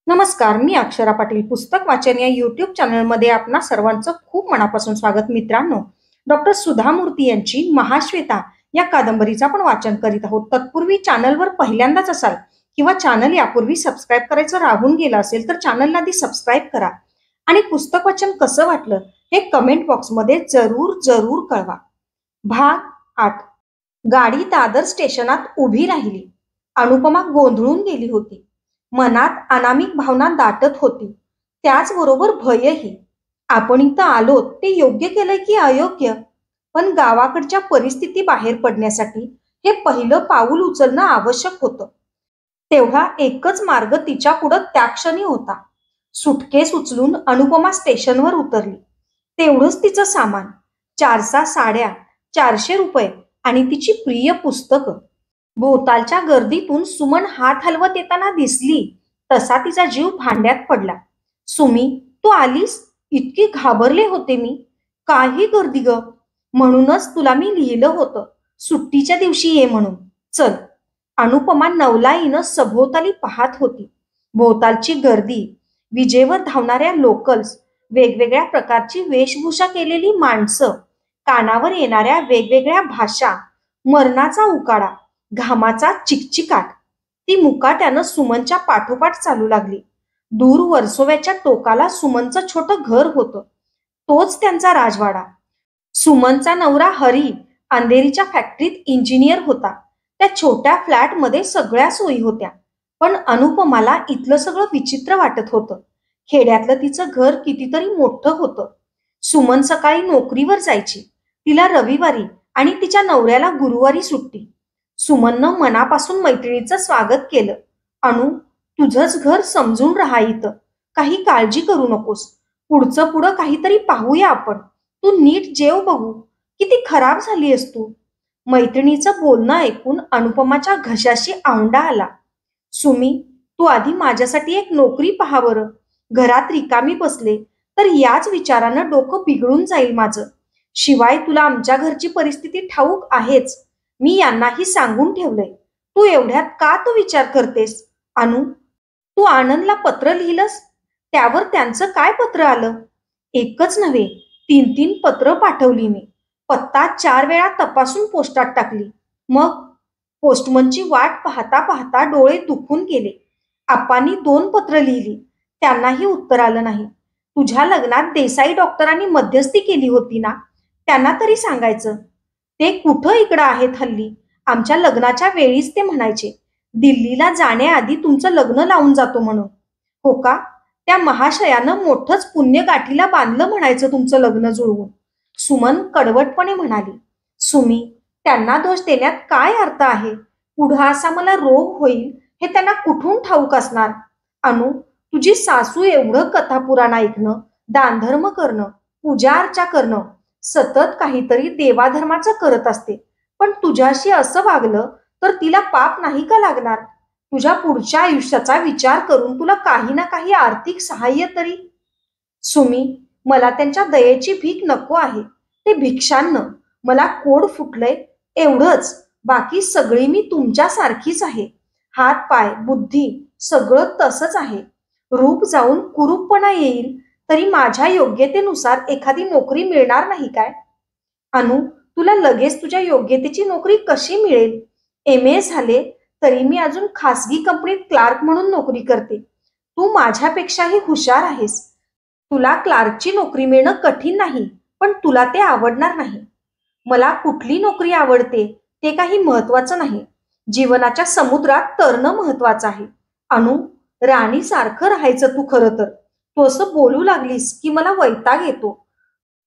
नमस्कार, मी अक्षरा पाटील. पुस्तक वाचन या यूट्यूब चॅनलमध्ये आपणा सर्वांचं खूप मनापासून स्वागत. मित्रांनो, डॉक्टर सुधा मूर्ती यांची महाश्वेता या कादंबरीचं आपण वाचन करीत आहोत. तत्पूर्वी चॅनलवर पहिल्यांदाच असाल किंवा चॅनल यापूर्वी सबस्क्राईब करायचं राहून गेलं असेल तर चॅनलला आधी सबस्क्राईब करा आणि पुस्तक वाचन कसं वाटलं हे कमेंट बॉक्समध्ये जरूर जरूर कळवा. भाग 8. गाडी दादर स्टेशनात उभी राहिली. अनुपमा गोंधळून गेली होती. मनात अनामिक भावना दाटत होती, त्याचबरोबर भयही. आपण इथं आलो ते योग्य केलंय की अयोग्य? पण गावाकडच्या परिस्थिती बाहेर पडण्यासाठी हे पहिलं पाऊल उचलणं आवश्यक होतं. तेवढा एकच मार्ग तिच्या पुढं त्या क्षणी होता. सुटकेस उचलून अनुपमा स्टेशनवर उतरली. तेवढंच तिचं सामान, 4 साड्या, 400 रुपये आणि तिची प्रिय पुस्तकं. भोवतालच्या गर्दीतून सुमन हात हलवत येताना दिसली तसा तिचा जीव भांड्यात पडला. सुमी, तू आलीस? इतकी घाबरले होते मी. काही गर्दी ग, म्हणूनच तुला मी लिहिलं होतं सुट्टीच्या दिवशी ये म्हणून. चल. अनुपमा नवलाईनं सभोवताली पाहत होती. भोवतालची गर्दी, विजेवर धावणाऱ्या लोकल्स, वेगवेगळ्या प्रकारची वेशभूषा केलेली माणसं, कानावर येणाऱ्या वेगवेगळ्या भाषा, मरणाचा उकाडा, घामाचा चिकचिकाट. ती मुकाट्यानं सुमनच्या पाठोपाठ चालू लागली. दूर वर्सोव्याच्या टोकाला सुमनचं छोटं घर होतं. तोच त्यांचा राजवाडा. सुमनचा नवरा हरी अंधेरीच्या फॅक्टरीत इंजिनियर होता. त्या छोट्या फ्लॅटमध्ये सगळ्या सोयी होत्या. पण अनुपमाला इथलं सगळं विचित्र वाटत होतं. खेड्यातलं तिचं घर कितीतरी मोठं होतं. सुमन सकाळी नोकरीवर जायची. तिला रविवारी आणि तिच्या नवऱ्याला गुरुवारी सुट्टी. सुमननं मनापासून मैत्रिणीचं स्वागत केलं. अनु, तुझंच घर, समजून राहा इथं. काही काळजी करू नकोस. पुढचं पुढं काहीतरी पाहूया आपण. तू नीट जेव बघू. किती खराब झाली आहेस तू. मैत्रिणीचं बोलणं ऐकून अनुपमाच्या घशाशी आवंडा आला. सुमी, तू आधी माझ्यासाठी एक नोकरी पहा बरं. घरात रिकामी बसले तर याच विचारानं डोकं बिघडून जाईल माझं. शिवाय तुला आमच्या घरची परिस्थिती ठाऊक आहेच. मी यांनाही सांगून ठेवलंय. तू एवढ्यात का तो विचार करतेस? अनु, तू आनंदला पत्र लिहिलंस? त्यावर त्यांचं काय पत्र आलं? एकच नव्हे, 3 पत्र पाठवली मी. पत्ता 4 वेळा तपासून पोस्टात टाकली. मग पोस्टमनची वाट पाहता पाहता डोळे दुखून गेले. आप्पांनी 2 पत्र लिहिली, त्यांनाही उत्तर आलं नाही. तुझ्या लग्नात देसाई डॉक्टरांनी मध्यस्थी केली होती ना, त्यांना तरी सांगायचं. ते कुठं इकडं आहेत हल्ली. आमच्या लग्नाच्या वेळीच ते म्हणायचे, दिल्लीला जाण्याआधी तुमचं लग्न लावून जातो म्हणून. हो का? त्या महाशयानं मोठंच पुण्य गाठीला बांधलं म्हणायचं तुमचं लग्न जुळवून. सुमन कडवटपणे म्हणाली. सुमी, त्यांना दोष देण्यात काय अर्थ आहे? पुढं असा मला रोग होईल हे त्यांना कुठून ठाऊक असणार? अनु, तुझी सासू एवढं कथापुराण ऐकणं, दानधर्म करणं, पूजा अर्चा करणं, सतत काहीतरी देवाधर्माचं करत असते. पण तुझ्याशी असं वागलं तर तिला पाप नाही का लागणार? तुझ्या पुढच्या आयुष्याचा विचार करून तुला काही ना काही आर्थिक सहाय्य तरी. सुमी, मला त्यांच्या दयेची भीक नको आहे. ते भिक्षांनं मला कोड फुटलंय एवढंच. बाकी सगळी मी तुमच्यासारखीच आहे. हात पाय बुद्धी सगळं तसंच आहे. रूप जाऊन कुरूपपणा येईल तरी माझ्या योग्यतेनुसार एखादी नोकरी मिळणार नाही काय? अनु, तुला लगेच तुझ्या योग्यतेची नोकरी कशी मिळेल? MA झाले तरी मी अजून खासगी कंपनीत क्लार्क म्हणून नोकरी करते. तू माझ्यापेक्षाही हुशार आहेस. तुला क्लार्कची नोकरी मिळणं कठीण नाही, पण तुला ते आवडणार नाही. मला कुठली नोकरी आवडते ते काही महत्वाचं नाही. जीवनाच्या समुद्रात तरणं महत्वाचं आहे. अनु, राणीसारखं राहायचं तू. खरं तर तू असं बोलू लागलीस की मला वैताग येतो.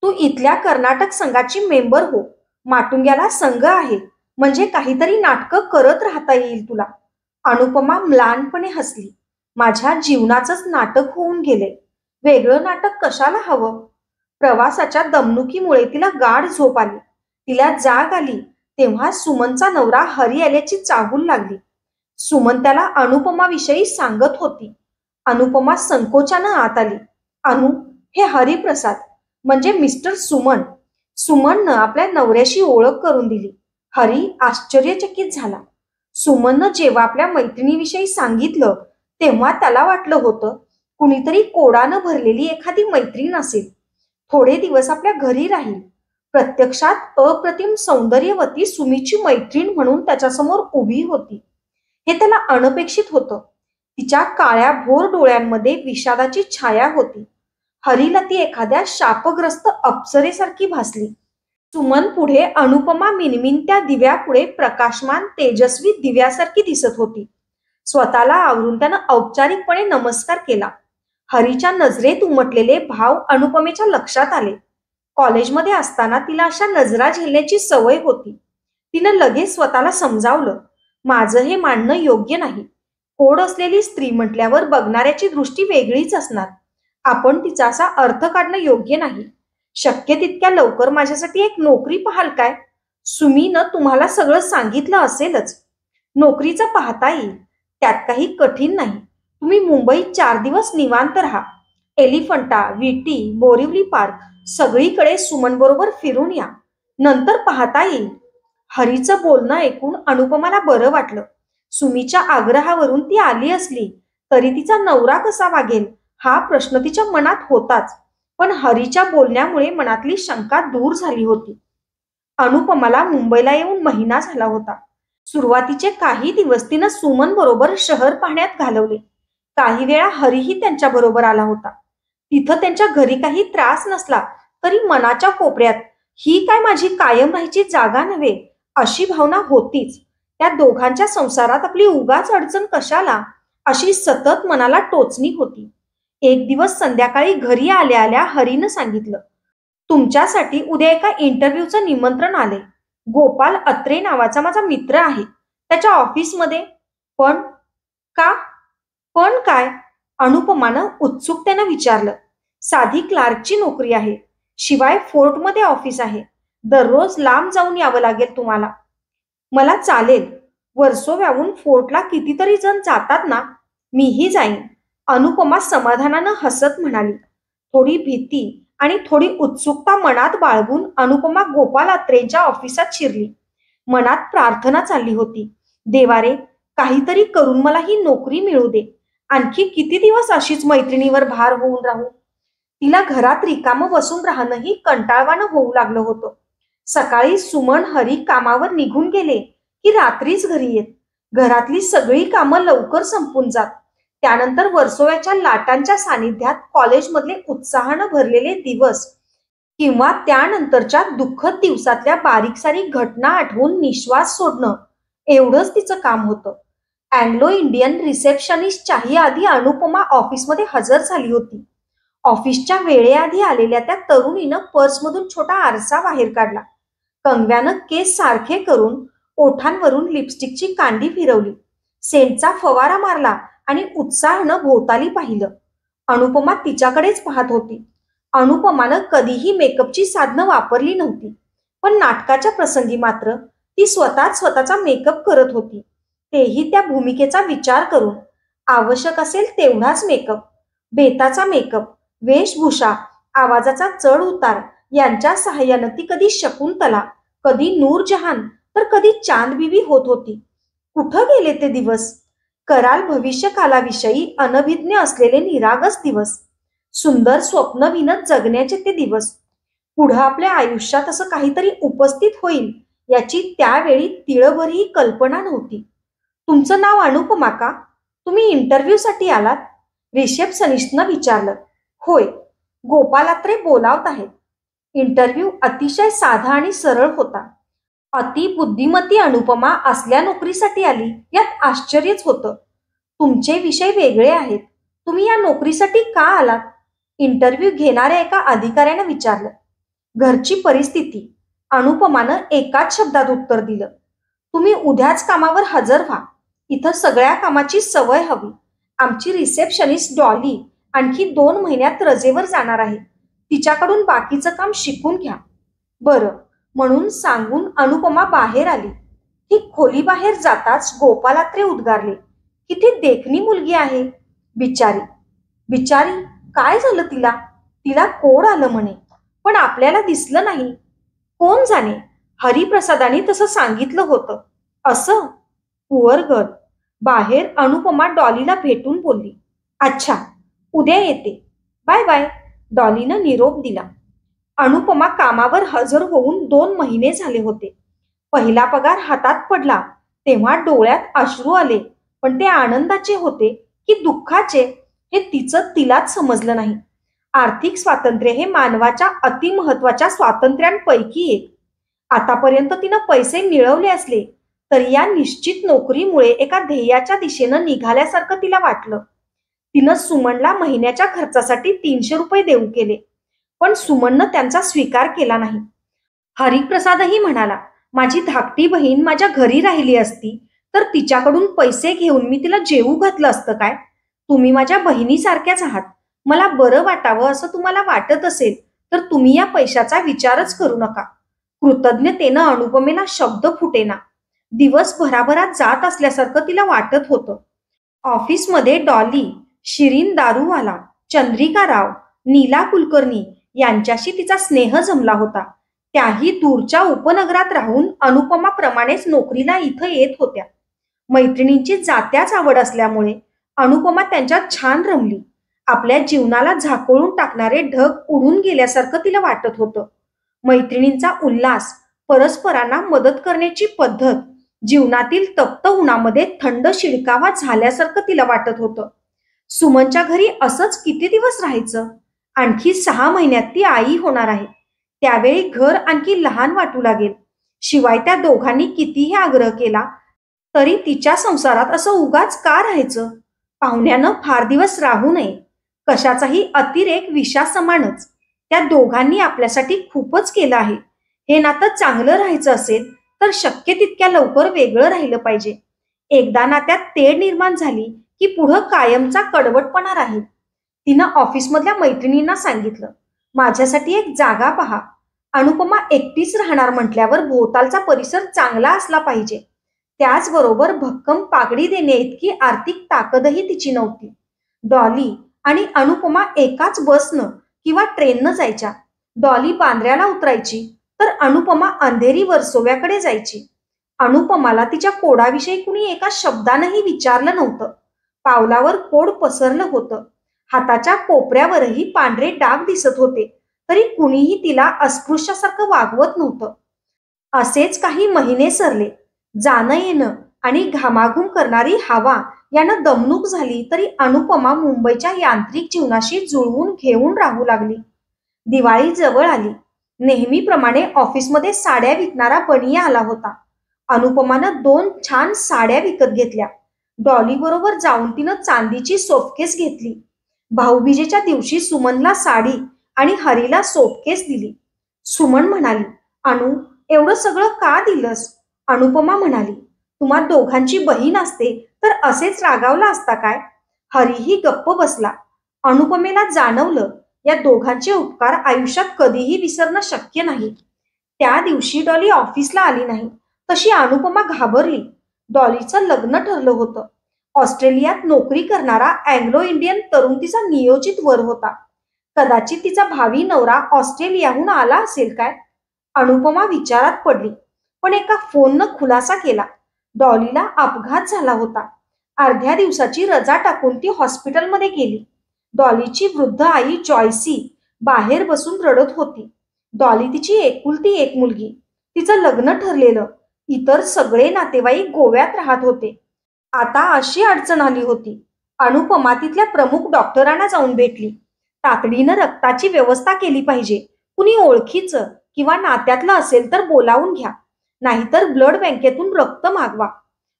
तू इथल्या कर्नाटक संघाची मेंबर हो. माटुंग्याला संघ आहे म्हणजे काहीतरी नाटकं करत राहता येईल तुला. अनुपमा म्लानपणे हसली. माझ्या जीवनाचंच नाटक होऊन गेले. वेगळं नाटक कशाला हवं? प्रवासाच्या दमणुकीमुळे तिला गाढ झोप आली. तिला जाग आली तेव्हा सुमनचा नवरा हरी आल्याची चाहूल लागली. सुमन त्याला अनुपमाविषयी सांगत होती. अनुपमा संकोचानं आत आली. अनु, हे हरिप्रसाद म्हणजे मिस्टर सुमन. सुमननं आपल्या नवऱ्याशी ओळख करून दिली. हरी आश्चर्यचकित झाला. सुमननं जेव्हा आपल्या मैत्रिणीविषयी सांगितलं तेव्हा त्याला वाटलं होतं कुणीतरी कोडानं भरलेली एखादी मैत्रीण असेल, थोडे दिवस आपल्या घरी राहील. प्रत्यक्षात अप्रतिम सौंदर्यवती सुमीची मैत्रीण म्हणून त्याच्यासमोर उभी होती. हे त्याला अनपेक्षित होतं. तिच्या काळ्या भोर डोळ्यांमध्ये विषादाची छाया होती. हरीला ती एखाद्या शापग्रस्त अप्सरेसारखी भासली. सुमन पुढे अनुपमा मिणमिणत्या दिव्यापुढे प्रकाशमान तेजस्वी दिव्यासारखी दिसत होती. स्वतःला आवरून त्यानं औपचारिकपणे नमस्कार केला. हरीच्या नजरेत उमटलेले भाव अनुपमेच्या लक्षात आले. कॉलेजमध्ये असताना तिला अशा नजरा झेलण्याची सवय होती. तिनं लगेच स्वतःला समजावलं, माझं हे मानणं योग्य नाही. कोड असलेली स्त्री म्हटल्यावर बघणाऱ्याची दृष्टी वेगळीच असणार. आपण तिचा असा अर्थ काढणं योग्य नाही. शक्य तितक्या लवकर माझ्यासाठी एक नोकरी पाहाल काय? सुमीनं तुम्हाला सगळं सांगितलं असेलच. नोकरीचं पाहता येईल, त्यात काही कठीण नाही. तुम्ही मुंबईत 4 दिवस निवांत राहा. एलिफंटा, विटी, बोरिवली पार्क सगळीकडे सुमन बरोबर फिरून या. नंतर पाहता येईल. हरीचं बोलणं ऐकून अनुपमाला बरं वाटलं. सुमीच्या आग्रहावरून ती आली असली तरी तिचा नवरा कसा वागेल हा प्रश्न तिच्या मनात होताच. पण हरीच्या बोलण्यामुळे मनातली शंका दूर झाली होती. अनुपमाला मुंबईला येऊन महिना झाला होता. सुरुवातीचे काही दिवस तिनं सुमन बरोबर शहर पाहण्यात घालवले. काही वेळा हरीही त्यांच्या बरोबर आला होता. तिथं त्यांच्या घरी काही त्रास नसला तरी मनाच्या कोपऱ्यात ही काय माझी कायम राहायची जागा नव्हे अशी भावना होतीच. त्या दोघांच्या संसारात आपली उगाच अडचण कशाला अशी सतत मनाला टोचणी होती. एक दिवस संध्याकाळी घरी आल्या आल्या हरीनं सांगितलं, तुमच्यासाठी उद्या एका इंटरव्ह्यूचं निमंत्रण आले. गोपाल अत्रे नावाचा माझा मित्र आहे, त्याच्या ऑफिसमध्ये. पण का? पण काय? अनुपमानं उत्सुकतेनं विचारलं. साधी क्लार्कची नोकरी आहे, शिवाय फोर्टमध्ये ऑफिस आहे. दररोज लांब जाऊन यावं लागेल तुम्हाला. मला चालेल. वर्सोव्याहून फोर्टला कितीतरी जण जातात ना, मीही जाईन. अनुपमा समाधानानं हसत म्हणाली. थोडी भीती आणि थोडी उत्सुकता मनात बाळगून अनुपमा गोपाल अत्रेंच्या ऑफिसात शिरली. मनात प्रार्थना चालली होती, देवारे काहीतरी करून मला ही नोकरी मिळू दे. आणखी किती दिवस अशीच मैत्रिणीवर भार होऊन राहू? तिला घरात रिकामं बसून राहणंही कंटाळवाणं होऊ लागलं होतं. सकाळी सुमन हरी कामावर निघून गेले की रात्रीच घरी येत. घरातली सगळी कामं लवकर संपून जात. त्यानंतर वर्सोव्याच्या लाटांच्या सानिध्यात कॉलेजमधले उत्साहानं भरलेले दिवस किंवा त्यानंतरच्या दुःखद दिवसातल्या बारीक सारीक घटना आठवून निश्वास सोडणं एवढंच तिचं काम होतं. अँग्लो इंडियन रिसेप्शनिस्टच्याही आधी अनुपमा ऑफिसमध्ये हजर झाली होती. ऑफिसच्या वेळेआधी आलेल्या त्या तरुणीनं पर्समधून छोटा आरसा बाहेर काढला. कंगव्यानं केस सारखे करून ओठांवरून लिपस्टिकची कांडी फिरवली. सेंटचा फवारा मारला आणि उत्साहानं भोवताली पाहिलं. अनुपमा तिच्याकडेच पाहत होती. अनुपमानं कधीही मेकअपची साधनं वापरली नव्हती, पण नाटकाच्या प्रसंगी मात्र ती स्वतःचा मेकअप करत होती. तेही त्या भूमिकेचा विचार करून. आवश्यक असेल तेवढाच मेकअप, बेताचा मेकअप, वेशभूषा, आवाजाचा चढ उतार यांच्या सहाय्यानं ती कधी शकुंतला, कधी नूरजहान तर कधी चांदबिबी होत होती. कुठं गेले ते दिवस? कराल भविष्यकालाविषयी अनभिज्ञ असलेले निरागस दिवस. सुंदर स्वप्न विणत जगण्याचे ते दिवस. पुढं आपल्या आयुष्यात असं काहीतरी उपस्थित होईल याची त्यावेळी तिळभरही कल्पना नव्हती. तुमचं नाव अनुपमा का? तुम्ही इंटरव्ह्यूसाठी आलात? रिसेप्शनिस्टनं विचारलं. होय, गोपाल अत्रे बोलावत आहेत. इंटरव्ह्यू अतिशय साधा आणि सरळ होता. अति बुद्धिमती अनुपमा असल्या नोकरीसाठी आली यात आश्चर्यच होतं. तुमचे विषय वेगळे आहेत. तुम्ही या नोकरीसाठी का आलात? इंटरव्ह्यू घेणाऱ्या एका अधिकाऱ्यानं विचारलं. घरची परिस्थिती, अनुपमानं एकाच शब्दात उत्तर दिलं. तुम्ही उद्याच कामावर हजर व्हा. इथं सगळ्या कामाची सवय हवी. आमची रिसेप्शनिस्ट डॉली आणखी 2 महिन्यात रजेवर जाणार आहे. तिच्याकडून बाकीचं काम शिकून घ्या. बरं म्हणून सांगून अनुपमा बाहेर आली. ती खोलीबाहेर जाताच गोपाल अत्रे उद्गारले, किती देखणी मुलगी आहे. बिचारी बिचारी, काय झालं तिला? तिला कोड आलं म्हणे, पण आपल्याला दिसलं नाही. कोण जाणे, हरिप्रसादाने तसं सांगितलं होतं. असं? Poor girl. बाहेर अनुपमा डॉलीला भेटून बोलली, अच्छा, उद्या येते, बाय बाय. डॉलीनं निरोप दिला. अनुपमा कामावर हजर होऊन 2 महिने झाले होते. पहिला पगार हातात पडला तेव्हा डोळ्यात अश्रू आले, पण ते आनंदाचे होते की दुःखाचे हे तिलाच समजलं नाही. आर्थिक स्वातंत्र्य हे मानवाच्या अतिमहत्वाच्या स्वातंत्र्यांपैकी एक. आतापर्यंत तिनं पैसे मिळवले असले तरी या निश्चित नोकरीमुळे एका ध्येयाच्या दिशेनं निघाल्यासारखं तिला वाटलं. तिनं सुमनला महिन्याच्या खर्चासाठी 300 रुपये देऊ केले, पण सुमननं त्यांचा स्वीकार केला नाही. हरिप्रसादही म्हणाला, माझी धाकटी बहीण माझ्या घरी राहिली असती तर तिच्याकडून पैसे घेऊन मी तिला जेवू घातलं असतं काय? तुम्ही माझ्या बहिणीसारख्याच आहात. मला बरं वाटावं असं तुम्हाला वाटत असेल तर तुम्ही या पैशाचा विचारच करू नका. कृतज्ञतेनं अनुपमेला शब्द फुटेना. दिवस भराभरात जात असल्यासारखं तिला वाटत होतं. ऑफिसमध्ये डॉली, शिरीन दारूवाला, चंद्रिका राव, नीला कुलकर्णी यांच्याशी तिचा स्नेह जमला होता. त्याही दूरच्या उपनगरात राहून अनुपमाप्रमाणेच नोकरीला इथं येत होत्या. मैत्रिणींची जात्याच आवड असल्यामुळे अनुपमा त्यांच्यात छान रमली. आपल्या जीवनाला झाकोळून टाकणारे ढग उडून गेल्यासारखं तिला वाटत होतं. मैत्रिणींचा उल्हास, परस्परांना मदत करण्याची पद्धत जीवनातील तप्त उन्हामध्ये थंड शिडकावा झाल्यासारखं तिला वाटत होतं. सुमनच्या घरी असंच किती दिवस राहायचं? आणखी 6 महिन्यात ती आई होणार आहे. त्यावेळी घर आणखी लहान वाटू लागेल. शिवाय त्या दोघांनी कितीही आग्रह केला तरी तिच्या संसारात असं उगाच का राहायचं? पाहुण्यानं फार दिवस राहू नये. कशाचाही अतिरेक विषासमानच. त्या दोघांनी आपल्यासाठी खूपच केलं आहे. हे नातं चांगलं राहायचं असेल तर शक्य तितक्या लवकर वेगळं राहिलं पाहिजे. एकदा नात्यात तेढ निर्माण झाली की पुढं कायमचा कडवटपणा राहील. तिनं ऑफिसमधल्या मैत्रिणींना सांगितलं, माझ्यासाठी एक जागा पहा. अनुपमा एकटीच राहणार म्हटल्यावर भोवतालचा परिसर चांगला असला पाहिजे. त्याचबरोबर भक्कम पागडी देणे इतकी आर्थिक ताकदही तिची नव्हती. डॉली आणि अनुपमा एकाच बसनं किंवा ट्रेननं जायच्या. डॉली बांद्र्याला उतरायची तर अनुपमा अंधेरी वर्सोव्याकडे जायची. अनुपमाला तिच्या कोडाविषयी कुणी एका शब्दानंही विचारलं नव्हतं. पावलावर कोड पसरलं होतं. हाताच्या कोपऱ्यावरही पांढरे डाग दिसत होते, तरी कुणीही तिला अस्पृश्यासारखं वागवत नव्हतं. असेच काही महिने सरले. जाणं येणं आणि घामाघूम करणारी हवा यानं दमणूक झाली तरी अनुपमा मुंबईच्या यांत्रिक जीवनाशी जुळवून घेऊन राहू लागली. दिवाळी जवळ आली. नेहमीप्रमाणे ऑफिसमध्ये साड्या विकणारा बनिया आला होता. अनुपमानं 2 छान साड्या विकत घेतल्या. डॉली बरोबर जाऊन तिनं चांदीची सोपकेस घेतली. भाऊबीजेच्या दिवशी सुमनला साडी आणि हरीला सोपकेस दिली. सुमन म्हणाली, अनु, एवढं सगळं का दिलंस? अनुपमा म्हणाली, तुम्हा दोघांची बहीण असते तर असेच रागावला असता काय? हरीही गप्प बसला. अनुपमेला जाणवलं या दोघांचे उपकार आयुष्यात कधीही विसरणं शक्य नाही. त्या दिवशी डॉली ऑफिसला आली नाही. तशी अनुपमा घाबरली. डॉलीचं लग्न ठरलं होतं. ऑस्ट्रेलियात नोकरी करणारा अँग्लो इंडियन तरुण तिचा नियोजित वर होता. कदाचित तिचा भावी नवरा ऑस्ट्रेलियाहून आला असेल काय? अनुपमा विचारात पडली. पण एका फोननं खुलासा केला. डॉलीला अपघात झाला होता. अर्ध्या दिवसाची रजा टाकून ती हॉस्पिटलमध्ये गेली. डॉलीची वृद्ध आई जॉयसी बाहेर बसून रडत होती. डॉली तिची एकुलती एक मुलगी. तिचं लग्न ठरलेलं. इतर सगळे नातेवाईक गोव्यात राहत होते. आता अशी अडचण आली होती. अनुपमा तिथल्या प्रमुख डॉक्टरांना जाऊन भेटली. तातडीनं रक्ताची व्यवस्था केली पाहिजे. कुणी ओळखीचं किंवा नात्यातलं असेल तर बोलावून घ्या, नाहीतर ब्लड बँकेतून रक्त मागवा.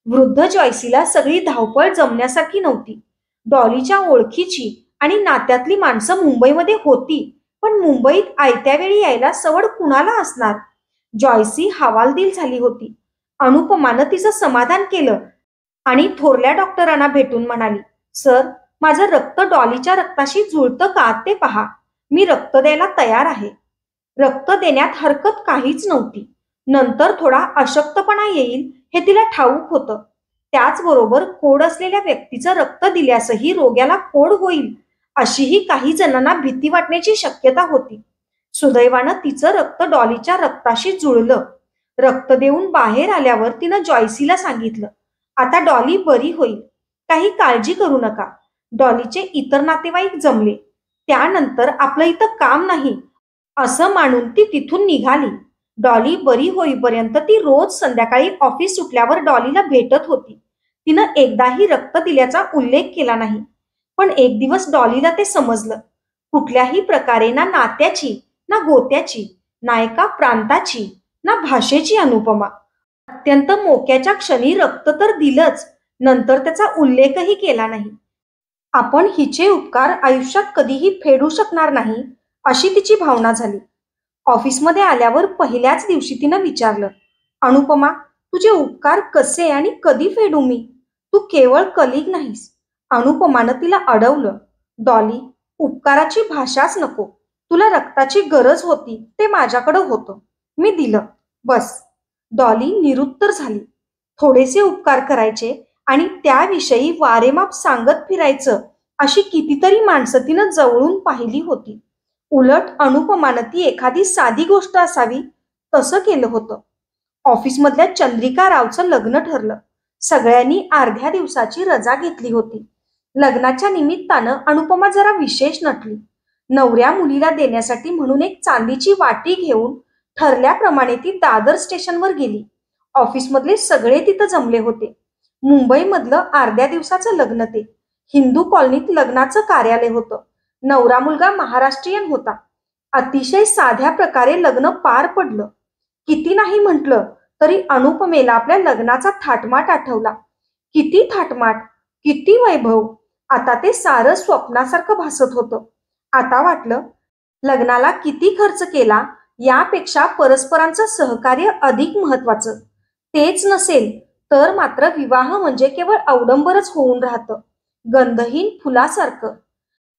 वृद्ध जॉयसीला सगळी धावपळ जमण्यासारखी नव्हती. डॉलीच्या ओळखीची आणि नात्यातली माणसं मुंबईमध्ये होती, पण मुंबईत आयत्या वेळी यायला सवड कुणाला असणार? जॉयसी हवालदिल झाली होती. अनुपमानं तिचं समाधान केलं आणि थोरल्या डॉक्टरांना भेटून म्हणाली, सर, माझं रक्त डॉलीच्या रक्ताशी जुळतं का ते पहा. मी रक्त द्यायला तयार आहे. रक्त देण्यात हरकत काहीच नव्हती. नंतर थोडा अशक्तपणा येईल हे तिला ठाऊक होतं. त्याचबरोबर कोड असलेल्या व्यक्तीचं रक्त दिल्यासही रोग्याला कोड होईल अशीही काही जणांना भीती वाटण्याची शक्यता होती. सुदैवानं तिचं रक्त डॉलीच्या रक्ताशी जुळलं. रक्त देऊन बाहेर आल्यावर तिनं जॉयसीला सांगितलं, आता डॉली बरी होईल, काही काळजी करू नका. डॉलीचे इतर नातेवाईक जमले. त्यानंतर आपलं इथं काम नाही असं मानून ती तिथून निघाली. डॉली बरी होईपर्यंत ती रोज संध्याकाळी ऑफिस सुटल्यावर डॉलीला भेटत होती. तिनं एकदाही रक्त दिल्याचा उल्लेख केला नाही. पण एक दिवस डॉलीला ते समजलं. कुठल्याही प्रकारे ना नात्याची, ना गोत्याची, ना एका प्रांताची, ना भाषेची अनुपमा. अत्यंत मोक्याच्या क्षणी रक्त तर दिलंच, नंतर त्याचा उल्लेखही केला नाही. आपण हिचे उपकार आयुष्यात कधीही फेडू शकणार नाही अशी तिची भावना झाली. ऑफिसमध्ये आल्यावर पहिल्याच दिवशी तिनं विचारलं, अनुपमा, तुझे उपकार कसे आणि कधी फेडू मी? तू केवळ कलिग नाहीस. अनुपमानं तिला अडवलं. डॉली, उपकाराची भाषाच नको. तुला रक्ताची गरज होती, ते माझ्याकडं होतं, मी दिलं, बस. डॉली निरुत्तर झाली. थोडेसे उपकार करायचे आणि त्याविषयी वारेमाप सांगत फिरायचं अशी कितीतरी माणसं तिनं जवळून पाहिली होती. उलट अनुपमानं ती एखादी साधी गोष्ट असावी तसं केलं होतं. ऑफिसमधल्या चंद्रिका रावचं लग्न ठरलं. सगळ्यांनी अर्ध्या दिवसाची रजा घेतली होती. लग्नाच्या निमित्तानं अनुपमा जरा विशेष नटली. नवऱ्या मुलीला देण्यासाठी म्हणून एक चांदीची वाटी घेऊन ठरल्याप्रमाणे ती दादर स्टेशनवर गेली. ऑफिसमधले सगळे तिथं जमले होते. मुंबईमधलं अर्ध्या दिवसाचं लग्न ते. हिंदू कॉलनीत लग्नाचं कार्यालय होतं. नवरा मुलगा महाराष्ट्रीयन होता. अतिशय साध्या प्रकारे लग्न पार पडलं. किती नाही म्हटलं तरी अनुपमेला आपल्या लग्नाचा थाटमाट आठवला. किती थाटमाट, किती वैभव. आता ते सारं स्वप्नासारखं भासत होतं. आता वाटलं, लग्नाला किती खर्च केला यापेक्षा परस्परांचं सहकार्य अधिक महत्वाचं. तेच नसेल तर मात्र विवाह म्हणजे केवळ अवडंबरच होऊन राहतं, गंधहीन फुलासारखं.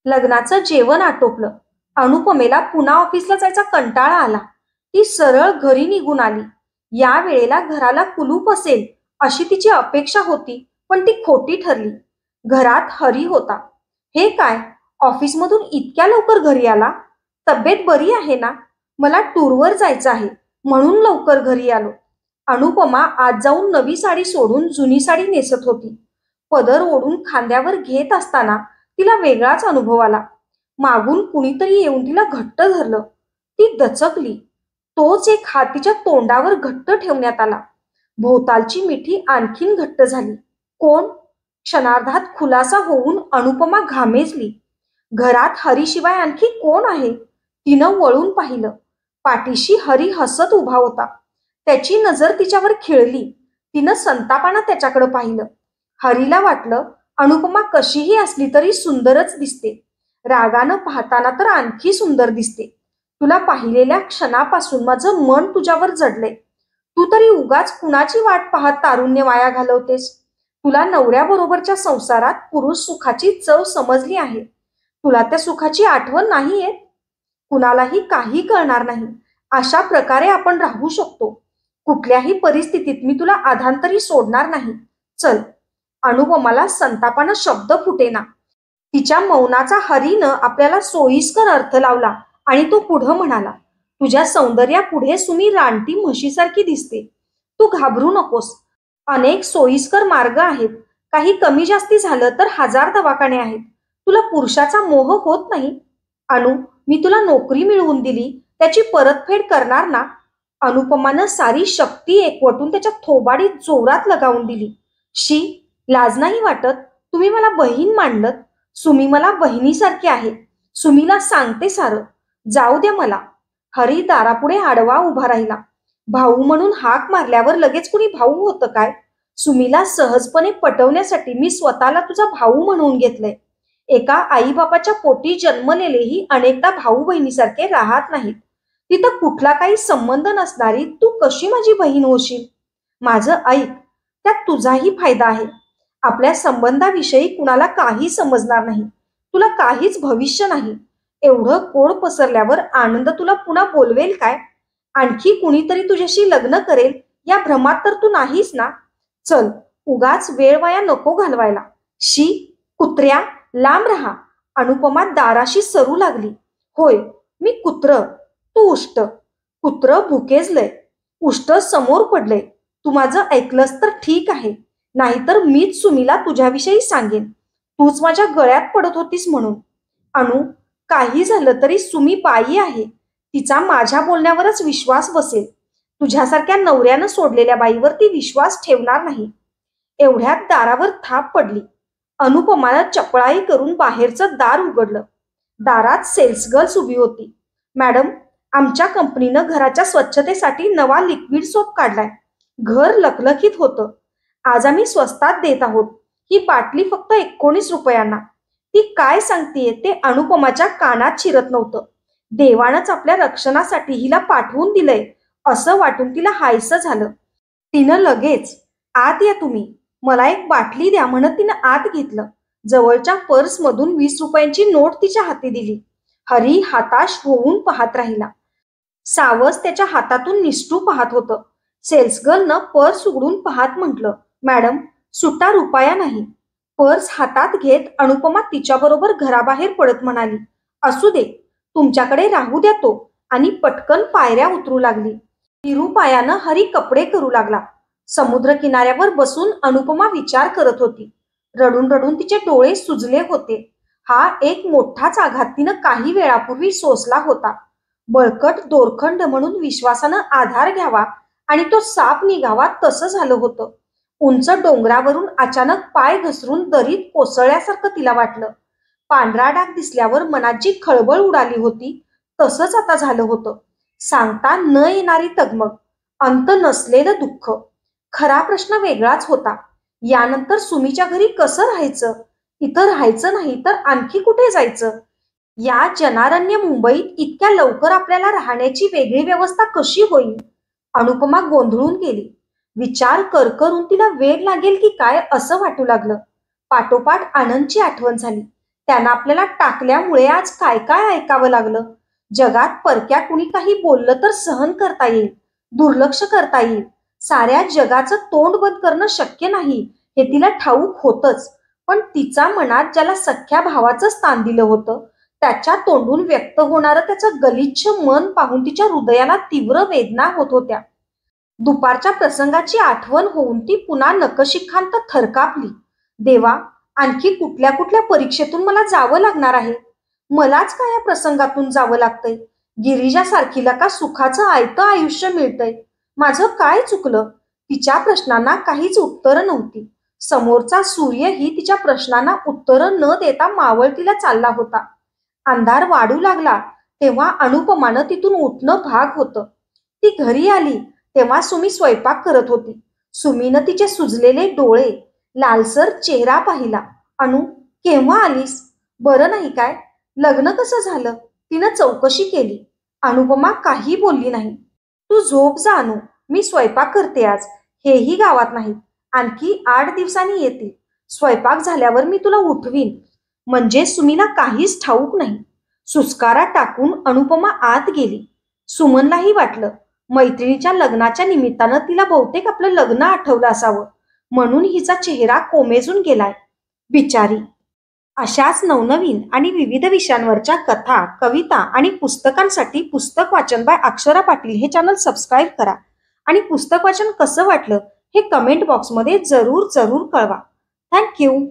लग्नाचं जेवण आटोपलं. अनुपमेला पुन्हा ऑफिसला जायचा कंटाळा आला. ती सरळ घरी निघून आली. या वेळेला घराला कुलूप असेल अशी तिची अपेक्षा होती, पण ती खोटी ठरली. घरात हरी होता. हे काय, ऑफिसमधून इतक्या लवकर घरी आला? तब्येत बरी आहे ना? मला टूरवर जायचं आहे म्हणून लवकर घरी आलो. अनुपमा आज जाऊन नवी साडी सोडून जुनी साडी नेसत होती. पदर ओढून खांद्यावर घेत असताना तिला वेगळाच अनुभव आला. मागून कुणीतरी येऊन तिला घट्ट धरलं. ती दचकली. तोच एक हात तिच्या तोंडावर घट्ट ठेवण्यात आला. भोवतालची मिठी आणखीन घट्ट झाली. कोण? क्षणार्धात खुलासा होऊन अनुपमा घामेजली. घरात हरीशिवाय आणखी कोण आहे? तिनं वळून पाहिलं. पाठीशी हरी हसत उभा होता. त्याची नजर तिच्यावर खिळली. तिनं संतापानं त्याच्याकडे पाहिलं. हरीला वाटलं, अनुपमा कशीही असली तरी सुंदरच दिसते. रागानं पाहताना तर आणखी सुंदर दिसते. तुला पाहिलेल्या क्षणापासून माझं मन तुझ्यावर जडलंय. तू तरी उगाच कुणाची वाट पाहत तारुण्य वाया घालवतेस. तुला नवऱ्याबरोबरच्या संसारात पुरुष सुखाची चव समजली आहे. तुला त्या सुखाची आठवण नाही येत? कुणालाही काही कळणार नाही अशा प्रकारे आपण राहू शकतो. कुठल्याही परिस्थितीत मी तुला आधांतरी सोडणार नाही. चल. अनुपमाला संतापानं शब्द फुटेना. तिच्या मौनाचा हरीनं आपल्याला सोयीस्कर अर्थ लावला आणि तो पुढं म्हणाला, तुझ्या सौंदर्यापुढे सुमी रानटी म्हशीसारखी दिसते. तू घाबरू नकोस. अनेक सोयीस्कर मार्ग आहेत. काही कमी जास्ती झालं तर 1000 दवाखाने आहेत. तुला पुरुषाचा मोह होत नाही? अनु, मी तुला नोकरी मिळवून दिली, त्याची परतफेड करणार ना? अनुपमानं सारी शक्ती एकवटून त्याच्या थोबाडीत जोरात लगावून दिली. शी, लाज नाही वाटत? तुम्ही मला बहीण मानलत. सुमी मला बहिणीसारखी आहे. सुमीला सांगते सारं. जाऊ द्या मला. हरी दारापुढे आडवा उभा राहिला. भाऊ म्हणून हाक मारल्यावर लगेच कुणी भाऊ होतं काय? सुमीला सहजपणे पटवण्यासाठी मी स्वतःला तुझा भाऊ म्हणून घेतलंय. एका आईबापाच्या पोटी जन्मलेलेही अनेकदा भाऊ बहिणीसारखे राहत नाहीत. तिथं कुठला काही संबंध नसणारी तू कशी माझी बहीण होशील? माझं ऐक, त्यात तुझाही फायदा आहे. आपल्या संबंधाविषयी कुणाला काही समजणार नाही. तुला काहीच भविष्य नाही. एवढं कोड पसरल्यावर आनंद तुला पुन्हा बोलवेल काय? आणखी कुणीतरी तुझ्याशी लग्न करेल या भ्रमात तर तू नाहीस ना? चल, उगाच वेळ वाया नको घालवायला. शी, कुत्र्या, लांब राहा. अनुपमा दाराशी सरू लागली. होय, मी कुत्र, तू उष्ट. कुत्र भुकेजलंय, उष्ट समोर पडलंय. तू माझं ऐकलंस तर ठीक आहे, नाहीतर मीच सुमीला तुझ्याविषयी सांगेन, तूच माझ्या गळ्यात पडत होतीस म्हणून. अनु, काही झालं तरी सुमी बाई आहे, तिचा माझ्या बोलण्यावरच विश्वास बसेल. तुझ्यासारख्या नवऱ्यानं सोडलेल्या बाईवर ती विश्वास ठेवणार नाही. एवढ्यात दारावर थाप पडली. अनुपमानं चपळाई करून बाहेरचं दार उघडलं. दारात सेल्स गर्ल्स उभी होती. मॅडम, आमच्या कंपनीनं घराच्या स्वच्छतेसाठी नवा लिक्विड सोप काढलाय. घर लखलखीत होतं. आज आम्ही स्वस्तात देत आहोत. ही बाटली फक्त 19 रुपयांना. ती काय सांगतेय ते अनुपमाच्या कानात शिरत नव्हतं. देवानंच आपल्या रक्षणासाठी हिला पाठवून दिलंय असं वाटून तिला हायसं झालं. तिनं लगेच, आत या तुम्ही, मला एक बाटली द्या म्हणत तिनं आत घेतलं. जवळच्या पर्समधून 20 रुपयांची नोट तिच्या हाती दिली. हरी हताश होऊन पाहत राहिला. सावस त्याच्या हातातून निष्ठू पाहत होतं. सेल्सगर्लनं पर्स उघडून पाहत म्हटलं, मॅडम, सुट्टा रुपया नाही. पर्स हातात घेत अनुपमा तिच्याबरोबर घराबाहेर पडत म्हणाली, असू दे, तुमच्याकडे राहू द्या तो, आणि पटकन पायऱ्या उतरू लागली. निरुपायानं हरी कपडे करू लागला. समुद्र किनाऱ्यावर बसून अनुपमा विचार करत होती. रडून रडून तिचे डोळे सुजले होते. हा एक मोठाच आघात तिनं काही वेळापूर्वी सोसला होता. बळकट दोरखंड म्हणून विश्वासानं आधार घ्यावा आणि तो साप निघावा तसं झालं होतं. उंच डोंगरावरून अचानक पाय घसरून दरीत कोसळल्यासारखं तिला वाटलं. पांढरा डाग दिसल्यावर मनात जी खळबळ उडाली होती तसंच आता झालं होतं. सांगता न येणारी तगमग, अंत नसलेलं दुःख. खरा प्रश्न वेगळाच होता. यानंतर सुमीच्या घरी कसं राहायचं? इथं राहायचं नाही तर आणखी कुठे जायचं? या जनारण्य मुंबईत इतक्या लवकर आपल्याला राहण्याची वेगळी व्यवस्था कशी होईल? अनुपमा गोंधळून गेली. विचार करून तिला वेळ लागेल की काय असं वाटू लागलं. पाठोपाठ आनंदची आठवण झाली. त्यांना आपल्याला टाकल्यामुळे आज काय काय ऐकावं लागलं. जगात परक्या कुणी काही बोललं तर सहन करता येईल, दुर्लक्ष करता येईल. साऱ्या जगाचं तोंड बंद करणं शक्य नाही हे तिला ठाऊक होतच. पण तिचा मनात ज्याला सख्या भावाचं स्थान दिलं होतं त्याच्या तोंडून व्यक्त होणारं त्याचं गलिच्छ मन पाहून तिच्या हृदयाला तीव्र वेदना होत होत्या. दुपारच्या प्रसंगाची आठवण होऊन ती पुन्हा नकशिखांत थरकापली. देवा, आणखी कुठल्या कुठल्या परीक्षेतून मला जावं लागणार आहे? मलाच काय या प्रसंगातून जावं लागतंय? गिरिजासारखीला का सुखाचं आयतं आयुष्य मिळतंय? माझं काय चुकलं? तिच्या प्रश्नांना काहीच उत्तरं नव्हती. समोरचा सूर्यही तिच्या प्रश्नांना उत्तरं न देता मावळतीला चालला होता. अंधार वाढू लागला तेव्हा अनुपमानं तिथून उठणं भाग होतं. ती घरी आली तेव्हा सुमी स्वयंपाक करत होती. सुमीनं तिचे सुजलेले डोळे, लालसर चेहरा पाहिला. अनु, केव्हा आलीस? बरं नाही काय? लग्न कसं झालं? तिनं चौकशी केली. अनुपमा काही बोलली नाही. तू झोप जा अनु, मी स्वयंपाक करते आज. हेही गावात नाहीत, आणखी 8 दिवसांनी येतील. स्वयंपाक झाल्यावर मी तुला उठवीन. म्हणजे सुमीला काहीच ठाऊक नाही. सुस्कारा टाकून अनुपमा आत गेली. सुमनलाही वाटलं मैत्रिणीच्या लग्नाच्या निमित्तानं तिला बहुतेक आपलं लग्न आठवलं असावं, म्हणून हिचा चेहरा कोमेजून गेलाय. बिचारी. अशाच नवनवीन आणि विविध विषयांवरच्या कथा, कविता आणि पुस्तकांसाठी पुस्तक वाचन बाय अक्षरा पाटील हे चॅनल सबस्क्राईब करा. आणि पुस्तक वाचन कसं वाटलं हे कमेंट बॉक्समध्ये जरूर कळवा. थँक्यू.